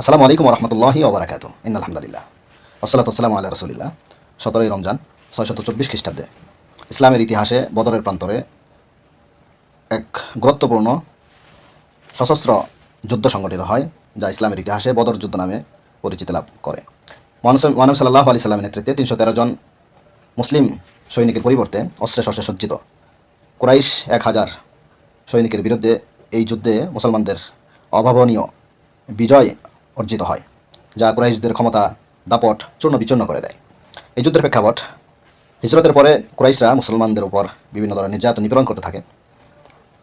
আসসালামু আলাইকুম রহমতুল্লাহি ওবরাকাতু আলহামদুলিল্লাহ ওসলাত আসসালামু আল্লাহ রসুলিল্লাহ 17ই রমজান 624 খ্রিস্টাব্দে ইসলামের ইতিহাসে বদরের প্রান্তরে এক গুরুত্বপূর্ণ সশস্ত্র যুদ্ধ সংগঠিত হয়, যা ইসলামের ইতিহাসে বদর যুদ্ধ নামে পরিচিতি লাভ করে। মানব সাল্লাল্লাহু আলাইহি সাল্লামের নেতৃত্বে 313 জন মুসলিম সৈনিকের পরিবর্তে অস্ত্রে শস্ত্রে সজ্জিত কুরাইশ 1000 সৈনিকের বিরুদ্ধে এই যুদ্ধে মুসলমানদের অভাবনীয় বিজয় অর্জিত হয়, যা কুরাইশদের ক্ষমতা দাপট চূর্ণ বিচূর্ণ করে দেয়। এই যুদ্ধের প্রেক্ষাপট, হিজরতের পরে কুরাইশরা মুসলমানদের উপর বিভিন্ন ধরনের নির্যাতন নিপীড়ন করতে থাকে।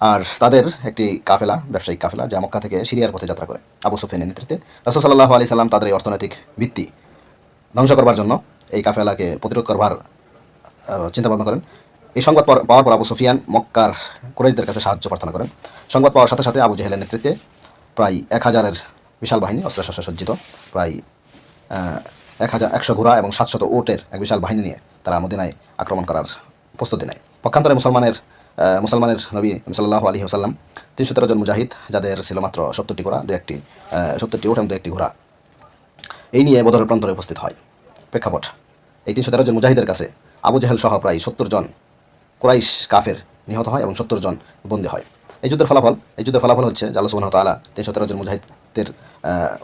আর তাদের একটি কাফেলা, ব্যবসায়িক কাফেলা, যা মক্কা থেকে সিরিয়ার পথে যাত্রা করে আবু সুফিয়ানের নেতৃত্বে, রাসূল সাল্লাল্লাহু আলাইহি সাল্লাম তাদের এই অর্থনৈতিক ভিত্তি ধ্বংস করবার জন্য এই কাফেলাকে প্রতিরোধ করবার চিন্তাভাবনা করেন। এই সংবাদ পাওয়ার পর আবু সুফিয়ান মক্কার কুরাইশদের কাছে সাহায্য প্রার্থনা করেন। সংবাদ পাওয়ার সাথে সাথে আবু জেহেলের নেতৃত্বে প্রায় 1000-এর বিশাল বাহিনী, অস্ত্রশস্ত্রে সজ্জিত প্রায় 100 ঘোড়া এবং 700 উটের এক বিশাল বাহিনী নিয়ে তারা মদিনায় আক্রমণ করার প্রস্তুতি নেয়। পক্ষান্তরে মুসলমানের নবী সাল্লাল্লাহু আলাইহি ওয়াসাল্লাম 313 জন মুজাহিদ, যাদের ছিল মাত্র 70টি ঘোড়া, 70টি উট এবং 2-1টি ঘোড়া, এই নিয়ে বদরের প্রান্তরে উপস্থিত হয়। প্রেক্ষাপট, এই 313 জন মুজাহিদের কাছে আবু জেহেল সহ প্রায় 70 জন কুরাইশ কাফের নিহত হয় এবং 70 জন বন্দী হয়। এই যুদ্ধের ফলাফল হচ্ছে যে আল্লাহ সুবহানাহু ওয়া তাআলা 313 জন মুজাহিদের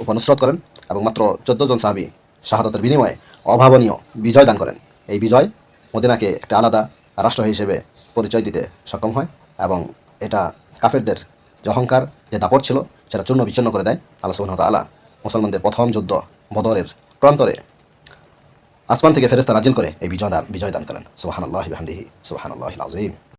উপর নুসরত করেন এবং মাত্র 14 জন সাহাবী শাহাদাতের বিনিময়ে অভাবনীয় বিজয় দান করেন। এই বিজয় মদিনাকে একটা আলাদা রাষ্ট্র হিসেবে পরিচয় দিতে সক্ষম হয় এবং এটা কাফেরদের যে অহংকার, যে দাপট ছিল, সেটা চূর্ণ বিচ্ছিন্ন করে দেয়। আল্লাহ সুবহানাহু ওয়া তাআলা মুসলমানদের প্রথম যুদ্ধ বদরের প্রান্তরে আসমান থেকে ফেরেশতা নাজিল করে এই বিজয় দান করেন। সুবহানাল্লাহি ওয়া বিহামদিহি সুবহানাল্লাহিল আযীম।